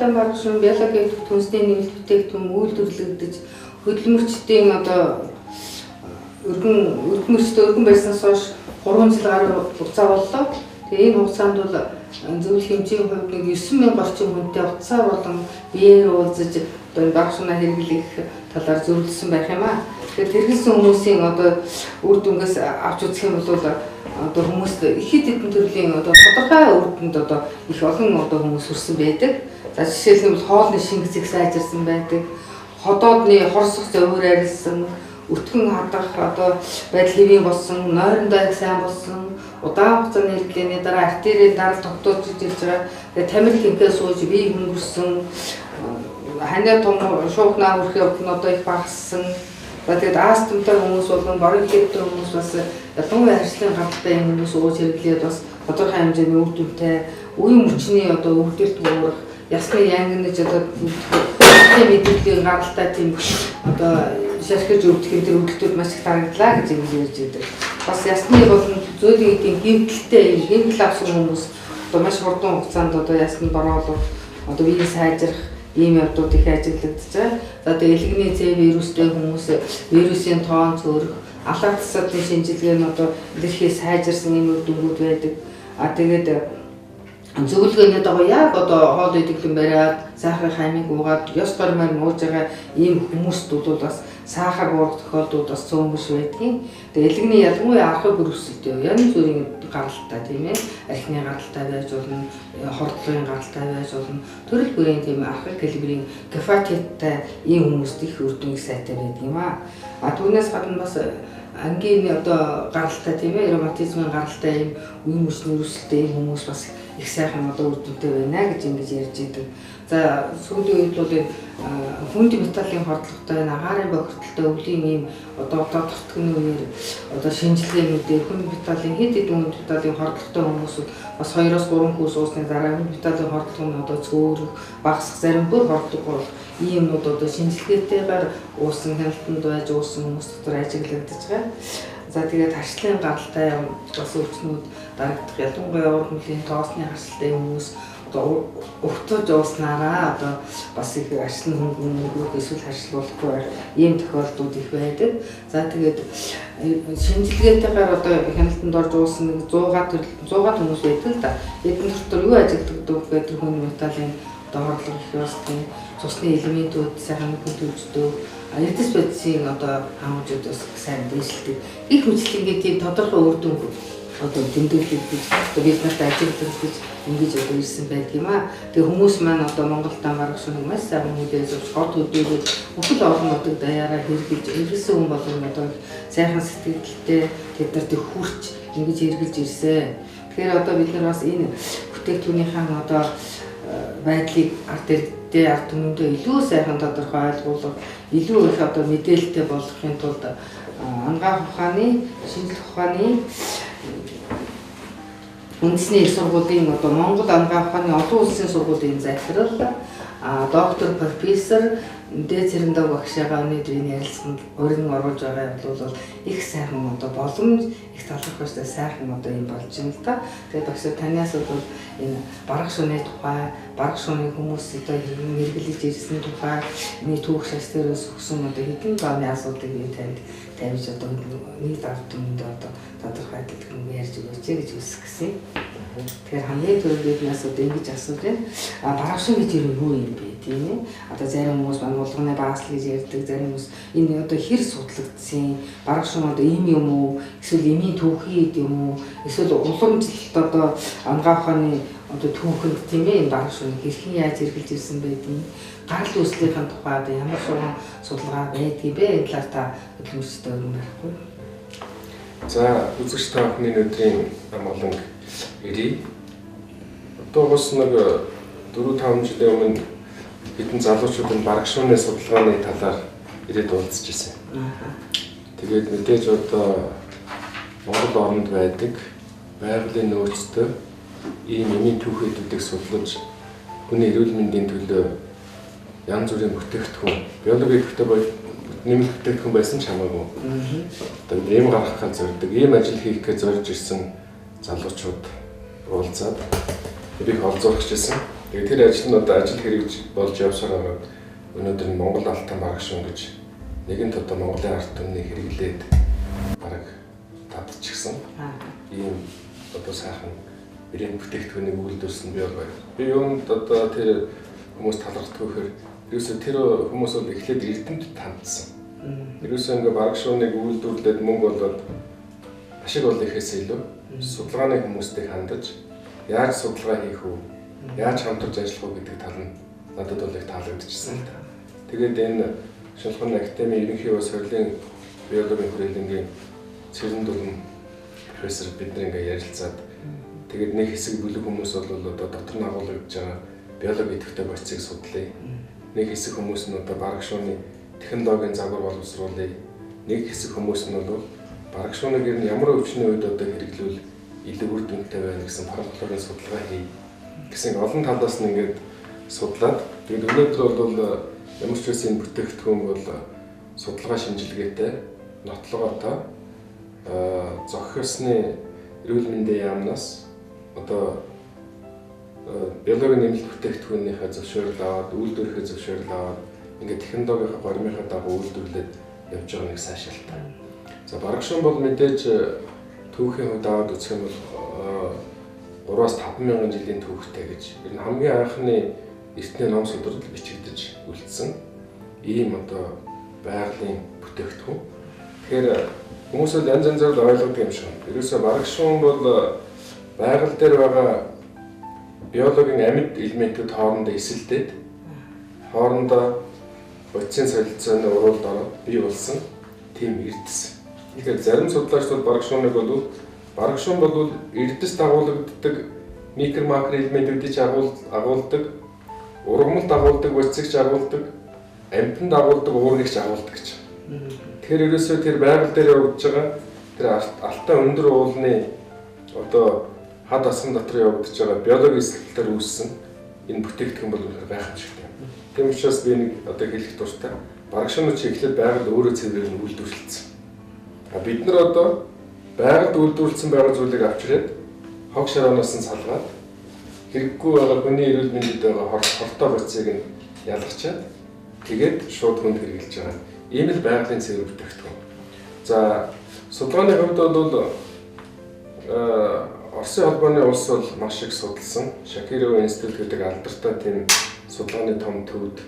Монголын баргын биологийн түнсний нэмэлт бүтээгдэхүүн үйлдвэрлэгдэж хөдөлмөрчдийн одоо өргөн байснаас хойш 3 жил гаруй хугацаа боллоо. Тэгээ энэ хугацаанд бол зөвлөх хэмжээний хувьд нэг 9000 орчим хүнтэй утсаар болон биеэр уулзаж одоо багшнаа хэрэглэх талаар зөвлөсөн байх юм аа. Тэгэхээр тэргэлсэн хүмүүсийн одоо үр дүнгээс авч үзэх юм бол одоо хүмүүс ихэд хэдэн төрлийн одоо тодорхой үр дүнд одоо их олон одоо хүмүүс хүрсэн байдаг. За жишээлбэл хоолны шингэцэг сайжирсан байдаг. Ходоодны хорсох зовөр арилсан, өтгөн хадах одоо байдал хэвийн болсон, нойрондоо их сайн болсон, удаан хугацааны хэрэглээний дараа артерийн дарал тогтоож ирж байгаа. Тэгээ тамир хэмхээ сууж бие хөнгөрсөн, ханаа том шуухнаа хүрэх явдал нь одоо их багассан. Тэгээд астмтай хүмүүс болон борон хэвтэй хүмүүс бас ялангуяа харьцлын гаралтай юм хүмүүс ууж хэрэглээд бас тодорхой хэмжээний үр дүнтэй үеийн мөчний одоо өвдөлт буурах, ясны янгинаж одоо мэдээллийн гаралтай тийм одоо шашгиж өвдөх энэ төр өвдөлтүүд маш их дарагдлаа гэж ярьж байдаг. Бас ясны болон зөөлөн эдийн гэмтэл авсан хүмүүс одоо маш хурдан хугацаанд одоо ясны бороолох, одоо биеийг сайжрах ийм явдлууд их ажиглагдаж байгаа. За тэгээ элэгний зээ вирустэй хүмүүс вирусын тоон цөөрөх, алаад цэцүүдийн шинжилгээ нь одоо илэрхий сайжирсан ийм үр дүнгууд байдаг. Тэгээд зөвлөгөөний дагуу яг одоо хоол идэвхлэн бариад, сахарын хаймыг уугаад, ёс гормоор нууж байгаа ийм хүмүүст бол бас сахар буурах тохиолдол бас цөөн биш байдгийн. Тэгээ элэгний ялангуяа архаг өрөвсөлтэй янз бүрийн гаралтай тийм ээ. Архины гаралтай байж болно, хордлогын гаралтай байж болно. Төрөл бүрийн тийм архаг калибрийн гепатиттай ийм хүмүүст их үр дүн сайтай байдаг юм аа. Түүнээс гадна бас ангийн одоо гаралтай тийм ээ, ревматизмын гаралтай ийм үе мөчний өрөвсөлтэй ийм хүмүүс бас их сайхан одоо үр дүнтэй байна гэж ингэж ярьж идэг. За сүүлийн үед бол хүнд металлын хордлоготой, агаарын бохирдолтой өвлийн ийм одоо тогтгоны үеэр одоо шинжилгээнүүдээр хүнд металлын хэд хэдэн хүнд металлын хордлоготой хүмүүсүүд бас 2-3 курс уусны дараа хүнд металлын хордлого нь одоо цөөрөх, багасах, зарим бүр хордлого болох иймнүүд одоо шинжилгээтэйгээр уусан хяналтанд байж уусан хүмүүс дотор ажиглагдаж байгаа. За тэгээд харшлын гаралтай бас өвчнүүд дарагдах, ялангуяа урд мөлийн тоосны харшилтай хүмүүс одоо өгтөж ууснараа одоо бас их арслан хөнгөн эсвэл харшлуулахгүй байх ийм тохиолдлууд их байдаг. За тэгээд шинжилгээтэйгээр одоо хяналтанд орж уусан нэг 100 хүмүүс байдаг л да. Эдгээр дотор юу ажигладаг гэдэг хүн металлын одоо хордлого их басны цусны элементүүд сайхан хөдөлгдөг. Эдис бодисын одоо хамжууд бас сайн дээшилдэг. Их хүчлэнгийн тийм тодорхой үр дүн одоо тэмдэглэж одоо бид нарт ажиглаж гэж ингэж одоо ирсэн байдаг юм аа. Тэгээ хүмүүс маань одоо Монголд маргаш нэг маш сайхан мэдээж гот хөдөлгөөд бүхэл орон нутаг даяараа хэрэгжилж ирсэн хүн болгон одоо сайхан сэтгэлдээ тэд нарт хүрч ингэж хэрэгжилж ирсэн. Тэгэхээр одоо бид нар бас энэ бүтээгдэхүүнийхэн одоо байдлыг ард түмэндээ илүү сайхан тодорхой ойлгуулах, илүү их одоо мэдээлэлтэй болгохын тулд анагаах ухааны, шинжлэх ухааны үндэсний их сургуулийн одоо Монгол анагаах ухааны олон улсын сургуулийн захирал доктор профессор дээд цэрэндээ багшаага өнөөдрийн ярилцлаганд өргөн оруулж байгаа бол их сайхан одоо боломж их талархалтай сайхан одоо юм болж байна л да. Тэгээд багш танаас бол энэ бараг шууны тухай, бараг шууны хүмүүс одоо хэрэглэж ирсэн тухай, энэ түүх шаш дээрээс өгсөн одоо хэдэн бааны асуудлыг би танд тавьж одоо нийт ард түмэнд одоо тодорхой хэлбэрээр ярьж өгөөч гэж хүсэх гэсэн. Тэгэхээр хамгийн түрүүнд нас одоо ингэж асууж байна. Бараг шуу гэж юу юм бэ тийм ээ? Одоо зарим хүмүүс болгоны баасл гэж ярьдаг, зарим хүмүүс энэ одоо хэр судлагдсан, бараг шуу одоо ийм юм уу? Эсвэл эмийн түүхий юм уу? Эсвэл уламжлалт одоо анагаах ухааны одоо түүхэнд тийм ээ энэ бараг шууны хэрхэн яаж хэрэгжилж ирсэн байдгийг, гарал үүслийнхэн тухай одоо ямар судалгаа байдгийг бэ? Энэ талаар та хөдөлмөрчтэй өргөн байхгүй. За үзэгч та бүхний өдрийн амгалан ирээ. Одоо бас нэг 4-5 жилийн өмнө хэдэн залуучууд бараг шууны судалгааны талаар ирээд уулзж ирсэн. Тэгээд мэдээж одоо Монгол оронд байдаг байгалийн нөөцтэй ийм эмийн түүхийдүүдийг судлаж хүний эрүүл мэндийн төлөө янз бүрийн бүтээгдэхүүн, биологийн нэмэлт бүтээгдэхүүн байсан ч хамаагүй. Одоо ийм гаргахад зорддог, ийм ажил хийх гэж зорж ирсэн залуучууд уулзаад би олзуурч ирсэн. Тэгээ тэр ажил нь одоо ажил хэрэгж болж явсаар байгаа. Өнөөдөр нь Монгол Алтан маргашуун гэж нэгэнт одоо Монголын ард түмнийг хэрэглээд бараг татчихсан. Ийм одоо сайхан брэнд бүтээгдэхүүнийг үйлдвэрлэсэн би бол байна. Би юунд одоо тэр хүмүүс талархдаггүйхээр ерөөсөө тэр хүмүүс бол эхлээд эрдэмтэд хандсан. Ерөөсөө ингээ маргашууныг үйлдвэрлээд мөнгө болоод ашиг олохоос илүү судалгааны хүмүүстэй хандаж яаж судалгаа хийх вэ? Яаж хамтарч ажиллах вэ гэдэг тал нь надад бол их таалагдчихсан л да. Тэгээд энэ Шинжлэх ухааны академийн ерөнхий бас соёлын биологийн хүрээлэнгийн цэрэн дулам профессор бид нар ингээ ярилцаад тэгээд нэг хэсэг бүлэг хүмүүс бол одоо дотор нь агуулгаж байгаа биологи идэвхтэй процессыг судлаа. Нэг хэсэг хүмүүс нь одоо барагшууны технологийн загвар боловсруулъя. Нэг хэсэг хүмүүс нь бол барагшууныг ямар өвчний үед одоо хэрэглүүл илүү үр дүнтэй байна гэсэн фармакологийн судалгаа хий гэсэн олон талаас нь ингээд судлаад тэгээд өнөөдөр бол ямар ч үсэн бүтээгдэхүүн бол судалгаа шинжилгээтэй нотлогоотой зохиосны эрүүл мэндийн яамнаас одоо биологийн нэмэлт бүтээгдэхүүнийхээ зөвшөөрөл аваад үйлдвэрлэхээ зөвшөөрөл аваад ингээд технологийн гормынхаа дагуу үйлдвэрлээд явж байгаа нэг сайшаалтай. За барагшуун бол мэдээж түүхийн хувьд аваад үзэх юм бол 3-5 мянган жилийн түүхтэй гэж. Ер нь хамгийн анхны эртний ном судрал бичигдэж үлдсэн ийм одоо байгалийн бүтээгдэхүүн. Тэгэхээр хүмүүс бол янз янзаар ойлгодог юм шиг. Ерөөсөө барагшуун бол байгаль дээр байгаа биологийн амьд элементүүд хоорондоо эсэлдээд хоорондоо утсын солилцооны уруулд ороод бий болсон тийм эрдэс. Тэгэхээр зарим судлаачид бол барагшуун бол эрдэс дагуулдаг микро макро элементүүдийг агуулдаг, ургамалд агуулдаг, утсыг агуулдаг, амьтанд агуулдаг, уургийг агуулдаг гэж. Тэгэхээр ерөөсөө тэр байгаль дээр явагдаж байгаа тэр алтай өндөр уулны одоо хад асган дотор явагдаж байгаа биологийн эсэлтээр үүссэн энэ бүтээгдэхүүн бол гайхамшигтай. Тийм учраас би нэг одоо хэлэх дуртай барагшуунууд чиглэлд байгаль өөрөө цэврээр нь үйлдвэрлэсэн. Бид нар одоо байгальд үйлдвэрлэсэн байгаа зүйлийг авчирээд хог шарааноос нь салгаад хэрэггүй байгаа хүний эрүүл мэндэд байгаа хортой процессыг нь ялгачаад тэгээд шууд хүнд хэрэгжилж байгаа. Ийм л байгалийн цэвэр бүтээгдэхүүн. За судалгааны хувьд бол Оросын холбооны улс бол маш их судалсан. Шакирова институт гэдэг алдартай тийм судалгааны том төвд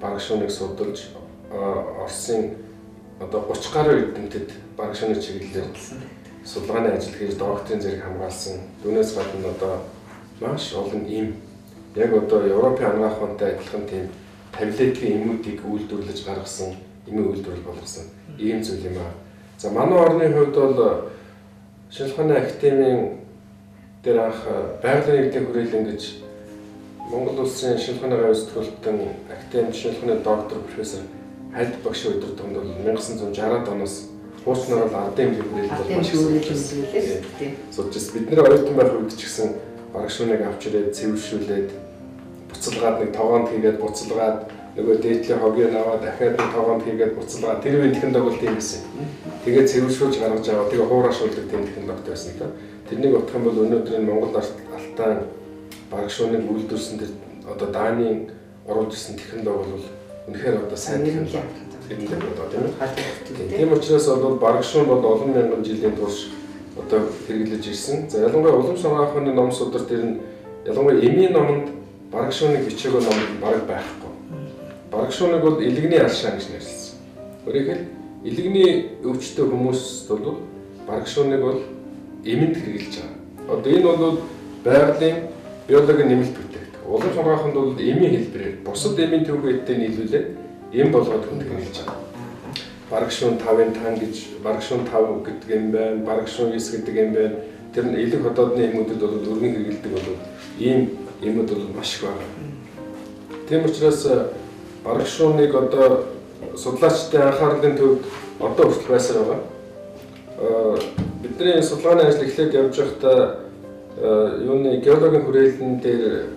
барагшууныг судалж Оросын одоо 30 гаруй эрдэмтэд барагшууны чиглэлээр судалгааны ажил хийж докторийн зэрэг хамгаалсан. Түүнээс гадна одоо маш олон ийм яг одоо Европын анагаах ухаантай адилхан тийм таблетгийн эмүүдийг үйлдвэрлэж гаргасан, эмийн үйлдвэрлэл болгосон ийм зүйл юм аа. За манай орны хувьд бол Шинжлэх ухааны академийн дээр анх байгалийн нэгдлийн хүрээлэн гэж Монгол улсын шинжлэх ухааны гавь сэтгүүлтэн академик шинжлэх ухааны доктор профессор Хайд багш удирдлаганд бол 1960-аад оноос хуучнаар бол ардын хүрээлэл болж байсан. Судалж бидний оюутан байх үед ч гэсэн барагшууныг авчирээд цэвэршүүлээд буцалгаад нэг тогоонд хийгээд буцалгаад нөгөө дээдлийн хогийг аваад дахиад нэг тогоонд хийгээд буцалгаад тэр үеийн технологи бол тийм байсан. Тэгээд цэвэршүүлж гаргаж аваад тэгээ хуурашуулдаг тийм технологи байсан л да. Тэрнийг бодох юм бол өнөөдөр энэ Монгол алтан барагшууныг үйлдвэрлэсэн тэр одоо Данийн оруулж ирсэн технологи бол үнэхээр одоо сайн технологи гэдэг одоо тийм үү. Тийм учраас бол барагшуун бол олон мянган жилийн турш одоо хэрэглэж ирсэн. За ялангуяа улам сонгох ухааны ном судар тэр нь ялангуяа эмийн номонд барагшууныг бичээгөө ном бараг байхгүй. Барагшууныг бол илэгний алшаа гэж нэрлэсэн. Өөрөөр хэлбэл илэгний өвчтөй хүмүүст бол барагшууныг бол эмэнд хэрэглэж байгаа. Одоо энэ бол байгалийн биологийн нэмэлт бүтээгдэхүүн. Улам сонгохонд бол эмийн хэлбэрээр бусад эмийн төвхөдтэй нийлүүлээд эм болгоод хүнд хэрэглэж байгаа. Барагшуун 5-ын тан гэж барагшуун 5 гэдэг юм байна. Барагшуун 9 гэдэг юм байна. Тэр нь элэг хотоодны эмүүдэд бол өргөн хэрэглэдэг бол ийм эмүүд бол маш их байна. Тийм учраас барагшууныг одоо судлаачдын анхаарлын төвд одоо хүртэл байсаар байгаа. Бидний судалгааны ажил эхлээд явж байхдаа юуны геологийн хүрээлэн дээр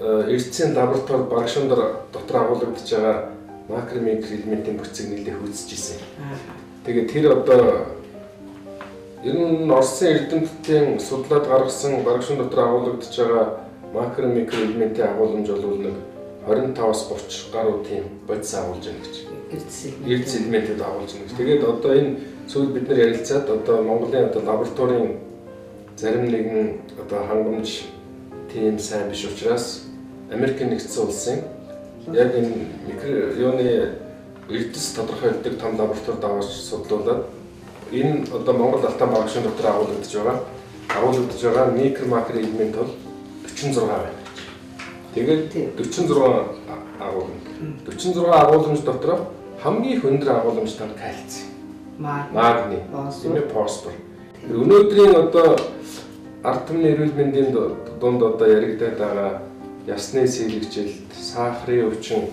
эрдцийн лаборатори барагшуун дотор агуулгадж байгаа макро микро элементийн бүтцийг нэлээд үзэж ирсэн. Тэгээд тэр одоо ер нь Оросын эрдэмтдийн судлаад гаргасан барагшуун дотор агуулгадж байгаа макро микро элементийн агуулмж бол нэг 25-аас 30 гаруй тийм бодис агуулж байна гэж. Эрдэс элементэд агуулж байна гэж. Тэгээд одоо энэ сүүл бид нар ярилцаад одоо Монголын одоо лабораторийн зарим нэгэн одоо хангамж тийм сайн биш учраас Америкийн нэгдсэн улсын яг энэ микро юуны эрдэс тодорхойлдог том лаборатори даваач судлуулад энэ одоо Монгол Алтан багшийн дотор агуулгадж байгаа микро макро элемент бол 46 байна. Тэгээд 46 агуулмж. 46 агуулмж дотор хамгийн хөндөр агуулмж тал кальций, магний, фосфор. Өнөөдрийн одоо ард түмний эрүүл мэндийн дунд одоо яригдаад байгаа ясны сэлгэгжилт, сахарын өвчин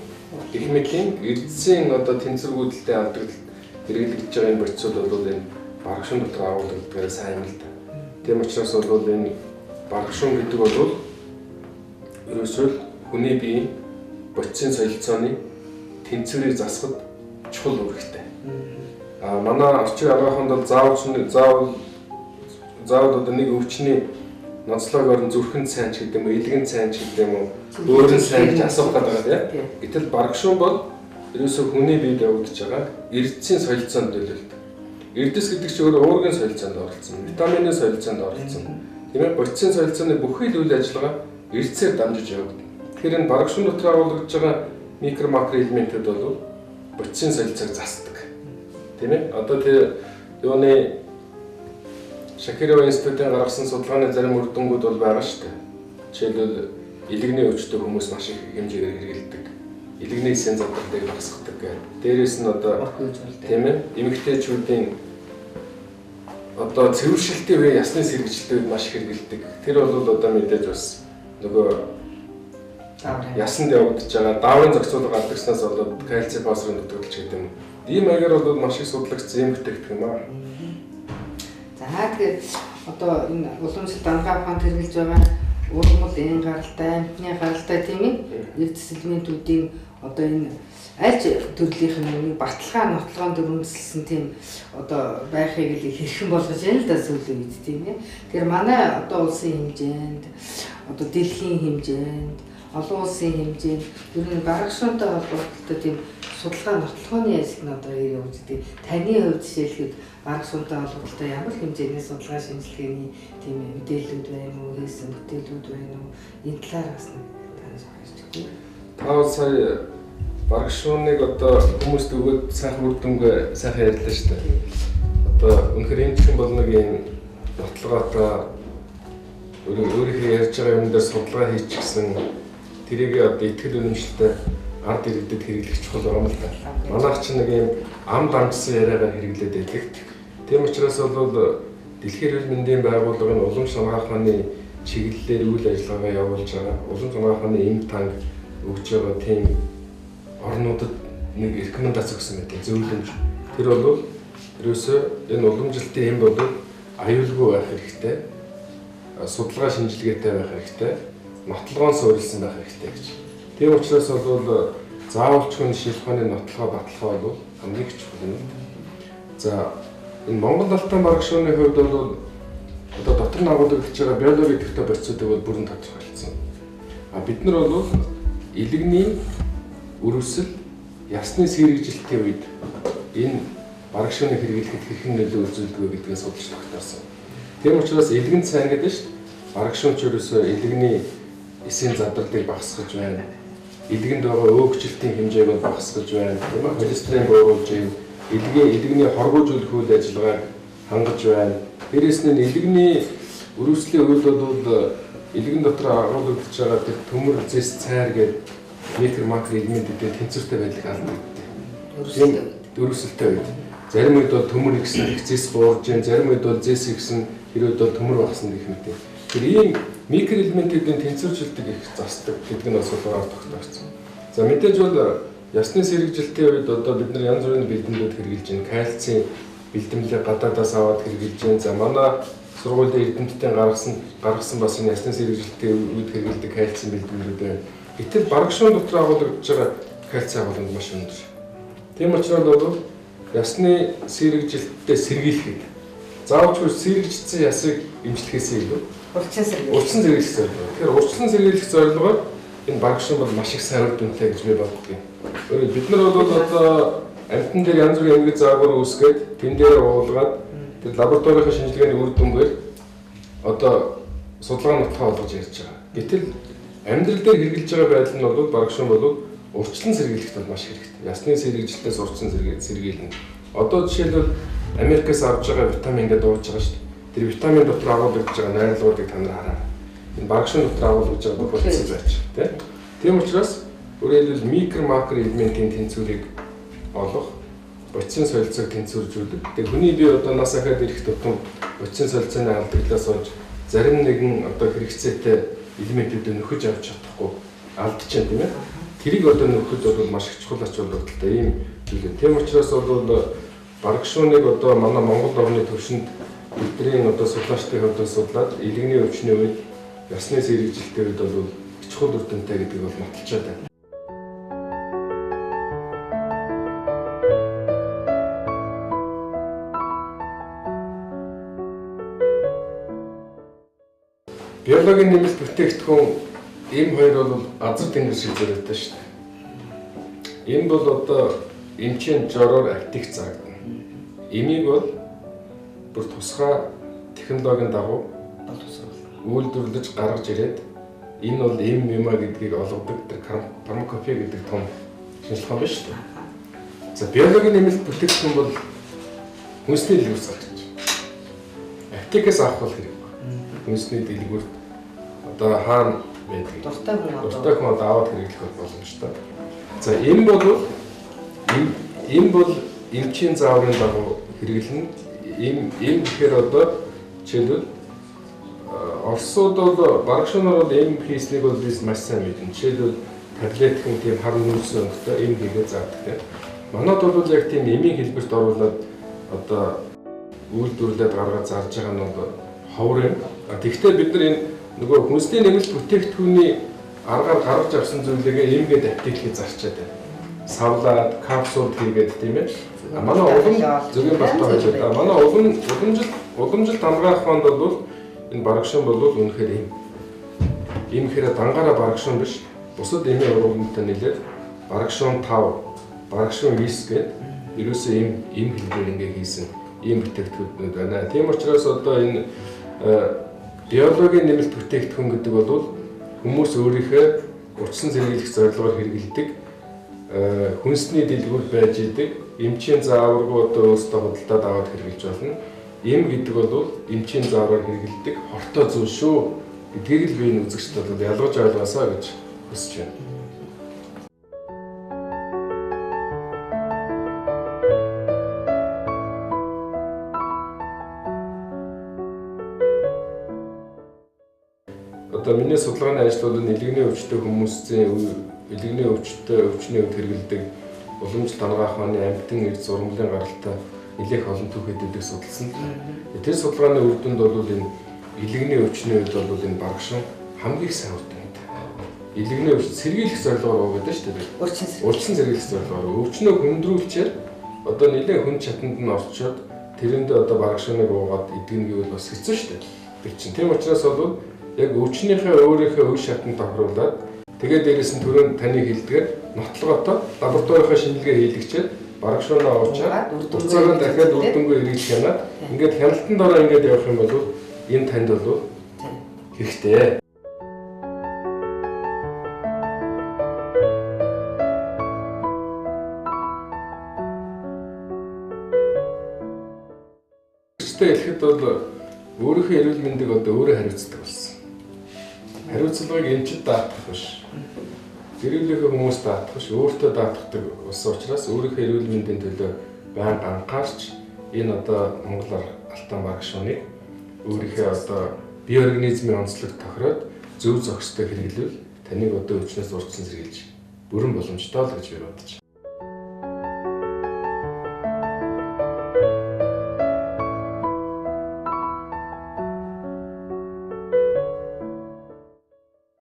гэх мэт эрдэсийн одоо тэнцвэргүүдэлтэй алдагдал хэрэглэгдэж байгаа энэ бодисууд бол энэ баргашин дотор агуулгаддаг сайн юм л да. Тийм учраас бол энэ баргашин гэдэг бол ерөөсөө хүний биеийн бодисын солилцооны тэнцвэрийг засахад чухал үүрэгтэй. Манай орчин аргаханд бол заавал одоо нэг өвчний ноцлогоор зүрхэнд сайн ч гэдэг юм уу, илгэнд сайн ч гэдэг юм уу, өөрийн сайн гэж асуух гэдэг тийм. Гэтэл баргашин бол ерөөсөө хүний биед явагдаж байгаа эрдэсийн солилцоонд төлөвлөлт. Эрдэс гэдэг чинь өөрөө уургийн солилцоонд оролцсон, витамины солилцоонд оролцсон. Тийм ээ, бодисын солилцооны бүхий л үйл ажиллагаа эрдэсээр дамжиж явагдана. Тэгэхээр энэ баргашин дотор агуулгадж байгаа микро макро элементүүд бол бодисын солилцоог засдаг. Тийм ээ. Одоо тэр юуны Шакирова институтын гаргасан судалгааны зарим үр дүнгууд бол байгаа шүү дээ. Жишээлбэл илэгний өвчтөй хүмүүс маш их хэмжээгээр хэрэглэдэг. Илэгний эсийн задралыг багасгадаг гэдэг. Дээрээс нь одоо тийм ээ, эмэгтэйчүүдийн одоо цэвэршилтийн үе ясны сэргийлэлтүүд маш их хэрэглэдэг. Тэр бол одоо мэдээж бас нөгөө ясанд явагдаж байгаа дааврын зохицуулга алдагснаас болоод кальций фосфорын нутагдлж гэдэг юм. Ийм маягаар бол маш их судлагдсан юм бүтээгдэх юм аа. За тэгээд одоо энэ уламжлалт дангаа ухаанд хэрэгжилж байгаа ургамал гаралтай, амтны гаралтай тийм ээ эрдэс элементүүдийн одоо энэ аль төрлийн нэг баталгаа нотлогоонд өрнөсөлсөн тийм одоо байхыг л хэрхэн болгож яана л да сүүлийн үед тийм ээ. Тэгэхээр манай одоо улсын хэмжээнд одоо дэлхийн хэмжээнд олон улсын хэмжээнд ер нь баргашинтай холбоотой тийм судалгаа нотлохооны ажил нь одоо явж байгаа. Таны хувьд жишээлхэд баргашинтай холбоотой ямар хэмжээний судалгаа шинжилгээний тийм мэдээллүүд байна уу, хийсэн бүтээлүүд байна уу? Энэ талаар бас танаас харж өгөө. Тав сая баргашиныг одоо хүмүүст өгөөд сайхан үр дүнгээ сайхан ярьлаа шүү дээ. Одоо үнэхээр энэ чинь бол нэг юм бодлоготой өөрийнхөө ярьж байгаа юм дээр судалгаа хийчихсэн тэрийг одоо итгэл үнэмшилтэй ард иргэдэд хэрэглэх чухал юм л да. Манайх чинь нэг юм ам дамжсан яриагаар хэрэглээд байдаг. Тийм учраас бол Дэлхийн эрүүл мэндийн байгууллагын улам санаа ухааны чиглэлээр үйл ажиллагаа явуулж байгаа. Улам санаа ухааны эм танг өгж байгаа тийм орнуудад нэг рекомендац өгсөн байдаг. Зөвлөмж. Тэр бол ерөөсөө энэ уламжлалтын эм бол аюулгүй байх хэрэгтэй. Судалгаа шинжилгээтэй байх хэрэгтэй. Нотлогоон суурилсан байх хэрэгтэй гэж. Тийм учраас бол заавалчгүй шилхооны нотлогоо баталгаа бол хамгийн чухал юм. За энэ Монгол Алтан багшны хувьд бол одоо дотор нь агуулгадж байгаа биологи төвтэй бодисуудыг бол бүрэн тодорхойлсон. Бид нар бол илэгний өрөвсөл ясны сэргийлэлтийн үед энэ багшны хэрэглэхэд хэрхэн нөлөө үзүүлдэг вэ гэдгийг судалж тогтоосон. Тийм учраас илгэнд сайн гэдэг нь шүү дээ. Багшч ерөөсөө илэгний эсийн задралыг багасгаж байна. Илгэнд байгаа өөгчлөлтийн хэмжээг бол багасгаж байна. Тийм ээ. Холестерин бууруулж байна. Илэгний хоргоожуулах үйл ажиллагааг хангаж байна. Дээрээс нь илэгний өрөвслийн үед бол илгэн дотор агуулгадж байгаа тэр төмөр зэс цайр гэдэг микро макро элементүүдийн тэнцвэртэй байдлыг алдагддаг. Өрөвсөлтэй үед. Зарим үед бол төмөр ихсэн их зэс буурж байна. Зарим үед бол зэс ихсэн хэрэг бол төмөр багасна гэх мэт. Тэр ийм микро элементүүдийн тэнцвэржилтийг их засдаг гэдэг нь бас болохоор тогтоогдсон. За мэдээж бол ясны сэргийлэлтийн үед одоо бид нар янз бүрийн бэлтгэлүүд хэрэгжилж байна. Кальцийн бэлтгэлээ гадаадаас аваад хэрэгжилж байна. За манай сургуулийн эрдэмтдийн гаргасан бас энэ ясны сэргийлэлтийн үед хэрэгжилдэг кальцийн бэлтгэлүүд байна. Гэтэл баргашуун дотор агуулгадж байгаа кальцийн агуулганд маш өндөр. Тийм учраас бол ясны сэргийлэлттэй сэргийлэхэд заавалчгүй сэргийгдсэн ясыг эмчлэхээс илүү Урьдчилан сэргийлэх. Урьдчилан сэргийлэх зорилго. Тэгэхээр урьдчилан сэргийлэх зорилгоор энэ баргашин бол маш их сайн үр дүнтэй гэж би боддог. Бид нар бол одоо амьтан дээр янз бүрийн эмгэг заагвар үүсгээд тэн дээр уулгаад тэр лабораторийн шинжилгээний үр дүнгээр одоо судалгаа нутгаа болгож ярьж байгаа. Гэтэл амьдрал дээр хэрэгжилж байгаа байдал нь бол баргашин бол урьдчилан сэргийлэхт бол маш хэрэгтэй. Ясны сэргийлэлтээс урьдчилан сэргийлнэ. Одоо жишээлбэл Америкээс авж байгаа витамин ингээд дууж байгаа шүү дээ. Тэр витамин дотор агуулж байгаа найрлагуудыг та нар хараа. Энэ баргашин дотор агуулж байгаа бүхэлдээ байж тийм. Тийм учраас өөрөөр хэлбэл микро макро элементийн тэнцвэрийг олох, бодисын солилцоог тэнцвэржүүлэх. Тэгээ хүний бие одоо нас ахаад ирэх тутам бодисын солилцооны алдагдлаас болж зарим нэгэн одоо хэрэгцээтэй элементүүдийг нөхөж авч чадахгүй алдчихээн тийм ээ. Тэрийг одоо нөхөж бол маш их чухал ач холбогдолтой ийм зүйл. Тийм учраас бол баргашууныг одоо манай Монгол орны төвшөнд бидний одоо судлаачдын хувьд судлаад илэгний өвчний үед ясны сэргийлэлтийн үед бол чухал үр дүнтэй гэдэг бол баталчаад байна. Биологийн нэмэлт бүтээгдэхүүн ийм хоёр бол азар тэнгэр шиг зэрэгтэй шүү дээ. Энэ бол одоо эмчийн жороор актив зарагдана. Энийг бол бүр тусгай технологийн дагуу үйлдвэрлэж гаргаж ирээд энэ бол ММА гэдгийг олгодог тэр фармакопея гэдэг том шинжилгээ байна шүү дээ. За биологийн нэмэлт бүтээгдэхүүн бол хүнсний дэлгүүрс гаргаж. Аптекээс авах бол хэрэг. Хүнсний дэлгүүрт одоо хаана байдаг? Дуртай хүн одоо аваад хэрэглэх боломжтой. За энэ бол эмчийн зааврын дагуу хэрэглэнэ. Ийм гэхээр одоо жишээлбэл Оросууд бол баргашуунаар бол ийм хийснийг бол би маш сайн мэднэ. Жишээлбэл таблеткын тийм хар нүүрсэн өнгөтэй ийм хийгээ заадаг. Манайд бол яг тийм эмийн хэлбэрт оруулаад одоо үйлдвэрлээд гаргаад зарж байгаа нь бол ховор юм. Тэгэхдээ бид нар энэ нөгөө хүнсний нэмэлт бүтээгдэхүүний аргаар гаргаж авсан зүйлээ эмгээд аптекийг зарчаад байна. Савлаад, капсул хийгээд тийм ээ. Манай улам зөвхөн багтаа хажууд. Манай уламжлалт хамгаалах фонд бол энэ баргашин бол үнэхээр ийм хэрэг дангаараа баргашин биш. Бусад эмийн ургамалтай нийлээд баргашин 5, баргашин 9 гээд ерөөсөө ийм хэлбэр ингээ хийсэн ийм бүтээгдэхүүнүүд байна. Тийм учраас одоо энэ биологийн нэмэлт бүтээгдэхүүн гэдэг бол хүмүүс өөрийнхөө урьдчилан сэргийлэх зорилгоор хэрэглэдэг хүнсний дэлгүүр байж идэг эмчийн зааваргүй одоо өөрсдөө худалдаад аваад хэрэглэж болно. Эм гэдэг бол эмчийн заавраар хэрэглэдэг хортой зүйл шүү гэдгийг л би энэ үзэгчдэд бол ялгаж ойлгосоо гэж хүсэж байна. Одоо миний судалгааны ажил бол илэгний өвчтөй хүмүүсийн илэгний өвчний үед хэрэглэдэг уламжлалт хамгаалах ухааны амьтан эрд зурмлын гаралтай нэлээх олон түүхийдүүдийг судалсан. Тэр судалгааны үр дүнд бол энэ илэгний өвчний үед бол энэ баргашин хамгийн их сайн үр дүнтэй. Илэгний өвч сэргийлэх зорилгоор байгаа шүү дээ. Урьдчилан сэргийлэх зорилгоор өвчнөө хөндрүүлчээр одоо нэлээд хүн чатанд нь орчоод тэрэндээ одоо баргашиныг уугаад идэв гэвэл бас хэцүү шүү дээ. Тийм учраас бол яг өвчнийхээ өөрийнхөө үе шатанд тохируулаад тэгээд дээрээс нь түрүүн таны хэлдгээр нотлоготой лабораторийн шинжилгээ хийлгчээд баргашуунаа уучаад уцаагаар дахиад үр дүнгүй эргэж хянаад ингээд хяналтанд ороо ингээд явах юм бол энэ танд бол хэрэгтэй. Гэхдээ хэлэхэд бол өөрийнхөө эрүүл мэндийг одоо өөрөө хариуцдаг болсон. Хариуцлагыг эмчид даатгах биш. Гэрүүлийнхээ хүмүүс даатгах биш, өөртөө даатгадаг болсон учраас өөрийнхөө эрүүл мэндийн төлөө байнга анхаарч энэ одоо Монголоор алтан баргашууныг өөрийнхөө одоо бие организмын онцлог тохироод зөв зохистой хэрэглэвэл таныг одоо өвчнөөс урьдчилан сэргийлж бүрэн боломжтой л гэж би бодож байна.